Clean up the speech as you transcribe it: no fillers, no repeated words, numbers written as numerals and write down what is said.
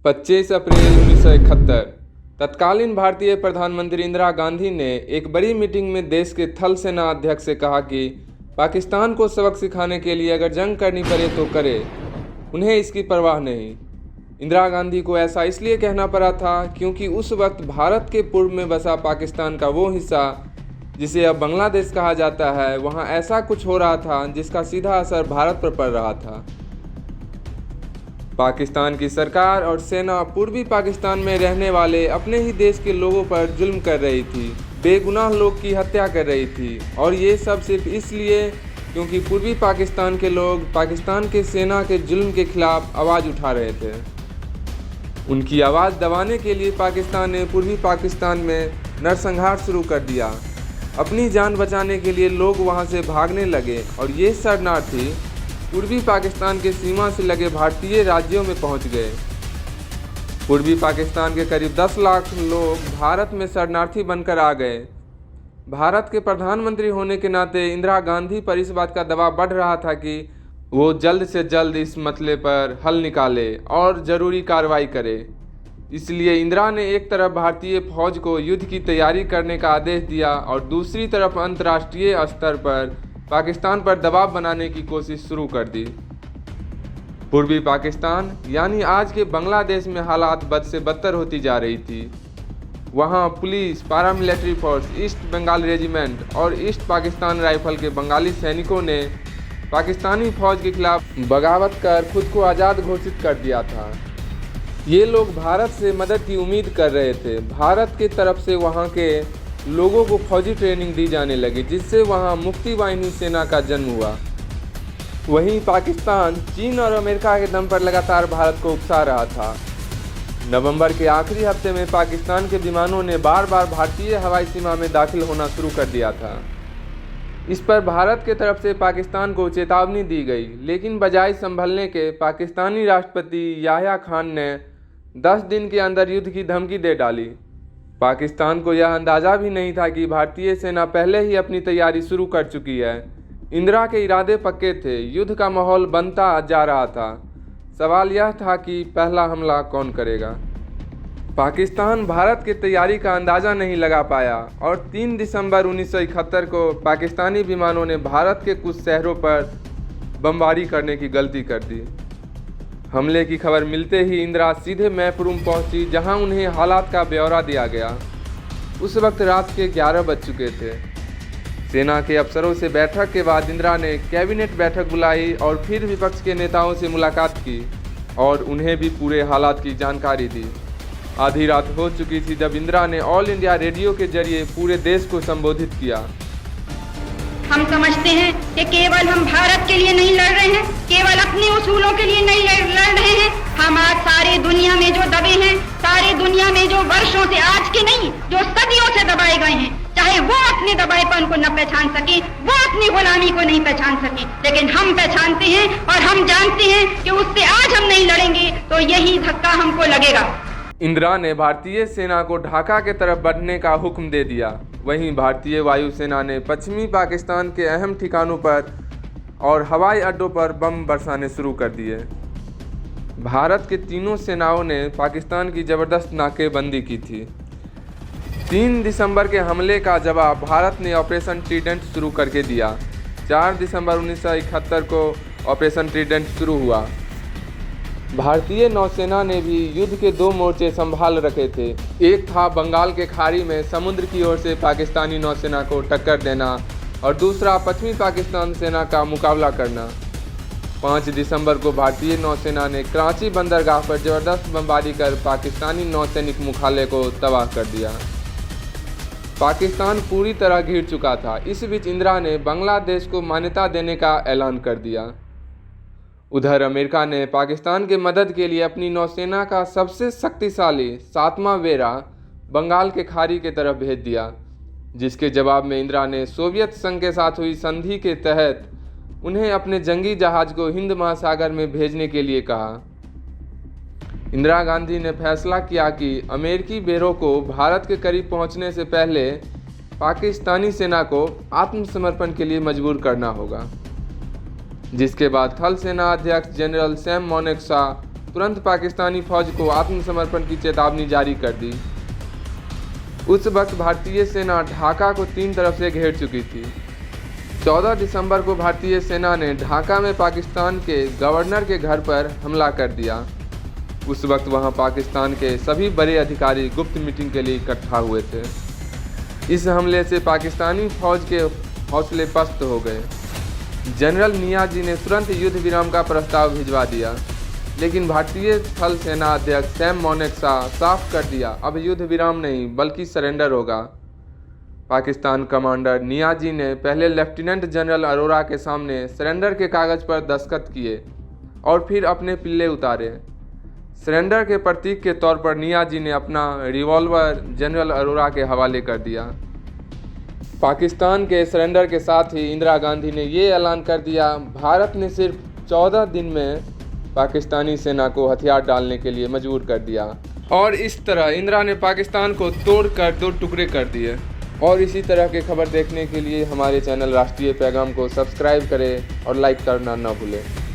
25 अप्रैल 1971 तत्कालीन भारतीय प्रधानमंत्री इंदिरा गांधी ने एक बड़ी मीटिंग में देश के थल सेना अध्यक्ष से कहा कि पाकिस्तान को सबक सिखाने के लिए अगर जंग करनी पड़े तो करे, उन्हें इसकी परवाह नहीं। इंदिरा गांधी को ऐसा इसलिए कहना पड़ा था क्योंकि उस वक्त भारत के पूर्व में बसा पाकिस्तान का वो हिस्सा जिसे अब बांग्लादेश कहा जाता है, वहाँ ऐसा कुछ हो रहा था जिसका सीधा असर भारत पर पड़ रहा था। पाकिस्तान की सरकार और सेना पूर्वी पाकिस्तान में रहने वाले अपने ही देश के लोगों पर जुल्म कर रही थी, बेगुनाह लोग की हत्या कर रही थी, और ये सब सिर्फ इसलिए क्योंकि पूर्वी पाकिस्तान के लोग पाकिस्तान के सेना के जुल्म के खिलाफ आवाज़ उठा रहे थे। उनकी आवाज़ दबाने के लिए पाकिस्तान ने पूर्वी पाकिस्तान में नरसंहार शुरू कर दिया। अपनी जान बचाने के लिए लोग वहाँ से भागने लगे और ये शरणार्थी पूर्वी पाकिस्तान के सीमा से लगे भारतीय राज्यों में पहुंच गए। पूर्वी पाकिस्तान के करीब 10 लाख लोग भारत में शरणार्थी बनकर आ गए। भारत के प्रधानमंत्री होने के नाते इंदिरा गांधी पर इस बात का दबाव बढ़ रहा था कि वो जल्द से जल्द इस मसले पर हल निकाले और ज़रूरी कार्रवाई करे। इसलिए इंदिरा ने एक तरफ भारतीय फौज को युद्ध की तैयारी करने का आदेश दिया और दूसरी तरफ अंतर्राष्ट्रीय स्तर पर पाकिस्तान पर दबाव बनाने की कोशिश शुरू कर दी। पूर्वी पाकिस्तान यानी आज के बांग्लादेश में हालात बद से बदतर होती जा रही थी। वहाँ police, paramilitary force, east Bengal regiment और ईस्ट पाकिस्तान राइफल के बंगाली सैनिकों ने पाकिस्तानी फौज के खिलाफ बगावत कर खुद को आज़ाद घोषित कर दिया था। ये लोग भारत से मदद की उम्मीद कर रहे थे। भारत की तरफ से वहाँ के लोगों को फौजी ट्रेनिंग दी जाने लगी, जिससे वहाँ मुक्ति वाहिनी सेना का जन्म हुआ। वहीं पाकिस्तान चीन और अमेरिका के दम पर लगातार भारत को उकसा रहा था। नवंबर के आखिरी हफ्ते में पाकिस्तान के विमानों ने बार बार भारतीय हवाई सीमा में दाखिल होना शुरू कर दिया था। इस पर भारत के तरफ से पाकिस्तान को चेतावनी दी गई, लेकिन बजाय संभलने के पाकिस्तानी राष्ट्रपति याह्या खान ने 10 दिन के अंदर युद्ध की धमकी दे डाली। पाकिस्तान को यह अंदाज़ा भी नहीं था कि भारतीय सेना पहले ही अपनी तैयारी शुरू कर चुकी है। इंदिरा के इरादे पक्के थे, युद्ध का माहौल बनता जा रहा था। सवाल यह था कि पहला हमला कौन करेगा। पाकिस्तान भारत की तैयारी का अंदाज़ा नहीं लगा पाया और 3 दिसंबर 1971 को पाकिस्तानी विमानों ने भारत के कुछ शहरों पर बमबारी करने की गलती कर दी। हमले की खबर मिलते ही इंदिरा सीधे मैप रूम पहुंची, जहां उन्हें हालात का ब्यौरा दिया गया। उस वक्त रात के 11 बज चुके थे। सेना के अफसरों से बैठक के बाद इंदिरा ने कैबिनेट बैठक बुलाई और फिर विपक्ष के नेताओं से मुलाकात की और उन्हें भी पूरे हालात की जानकारी दी। आधी रात हो चुकी थी जब इंदिरा ने ऑल इंडिया रेडियो के जरिए पूरे देश को संबोधित किया। हम समझते हैं कि केवल हम भारत के लिए नहीं लड़ रहे हैं, केवल अपने उसूलों के लिए नहीं लड़ रहे हैं। हम आज सारी दुनिया में जो दबे हैं, सारी दुनिया में जो वर्षों से, आज के नहीं, जो सदियों से दबाए गए हैं, चाहे वो अपने दबाएपन को न पहचान सके, वो अपनी गुलामी को नहीं पहचान सके, लेकिन हम पहचानते हैं और हम जानते हैं कि उससे आज हम नहीं लड़ेंगे तो यही धक्का हमको लगेगा। इंदिरा ने भारतीय सेना को ढाका के तरफ बढ़ने का हुक्म दे दिया। वहीं भारतीय वायुसेना ने पश्चिमी पाकिस्तान के अहम ठिकानों पर और हवाई अड्डों पर बम बरसाने शुरू कर दिए। भारत के तीनों सेनाओं ने पाकिस्तान की ज़बरदस्त नाकेबंदी की थी। 3 दिसंबर के हमले का जवाब भारत ने ऑपरेशन ट्रीडेंट शुरू करके दिया। 4 दिसंबर 1971 को ऑपरेशन ट्रीडेंट शुरू हुआ। भारतीय नौसेना ने भी युद्ध के 2 मोर्चे संभाल रखे थे। एक था बंगाल के खाड़ी में समुद्र की ओर से पाकिस्तानी नौसेना को टक्कर देना और दूसरा पश्चिमी पाकिस्तान सेना का मुकाबला करना। 5 दिसंबर को भारतीय नौसेना ने कराची बंदरगाह पर ज़बरदस्त बमबारी कर पाकिस्तानी नौसैनिक मुख्यालय को तबाह कर दिया। पाकिस्तान पूरी तरह घिर चुका था। इस बीच इंदिरा ने बांग्लादेश को मान्यता देने का ऐलान कर दिया। उधर अमेरिका ने पाकिस्तान के मदद के लिए अपनी नौसेना का सबसे शक्तिशाली 7वां वेरा बंगाल के खाड़ी के तरफ भेज दिया, जिसके जवाब में इंदिरा ने सोवियत संघ के साथ हुई संधि के तहत उन्हें अपने जंगी जहाज को हिंद महासागर में भेजने के लिए कहा। इंदिरा गांधी ने फैसला किया कि अमेरिकी बेरों को भारत के करीब पहुंचने से पहले पाकिस्तानी सेना को आत्मसमर्पण के लिए मजबूर करना होगा, जिसके बाद थल सेना अध्यक्ष जनरल सैम मानेकशॉ तुरंत पाकिस्तानी फौज को आत्मसमर्पण की चेतावनी जारी कर दी। उस वक्त भारतीय सेना ढाका को 3 तरफ से घेर चुकी थी। 14 दिसंबर को भारतीय सेना ने ढाका में पाकिस्तान के गवर्नर के घर पर हमला कर दिया। उस वक्त वहां पाकिस्तान के सभी बड़े अधिकारी गुप्त मीटिंग के लिए इकट्ठा हुए थे। इस हमले से पाकिस्तानी फौज के हौसले पस्त हो गए। जनरल नियाजी ने तुरंत युद्ध विराम का प्रस्ताव भिजवा दिया, लेकिन भारतीय थल सेना अध्यक्ष सैम मोनेक्सा साफ कर दिया, अब युद्ध विराम नहीं बल्कि सरेंडर होगा। पाकिस्तान कमांडर नियाजी ने पहले लेफ्टिनेंट जनरल अरोरा के सामने सरेंडर के कागज़ पर दस्तखत किए और फिर अपने पिल्ले उतारे। सरेंडर के प्रतीक के तौर पर नियाजी ने अपना रिवॉल्वर जनरल अरोरा के हवाले कर दिया। पाकिस्तान के सरेंडर के साथ ही इंदिरा गांधी ने ये ऐलान कर दिया, भारत ने सिर्फ 14 दिन में पाकिस्तानी सेना को हथियार डालने के लिए मजबूर कर दिया। और इस तरह इंदिरा ने पाकिस्तान को तोड़कर 2 टुकड़े कर दिए। और इसी तरह के खबर देखने के लिए हमारे चैनल राष्ट्रीय पैगाम को सब्सक्राइब करें और लाइक करना न भूलें।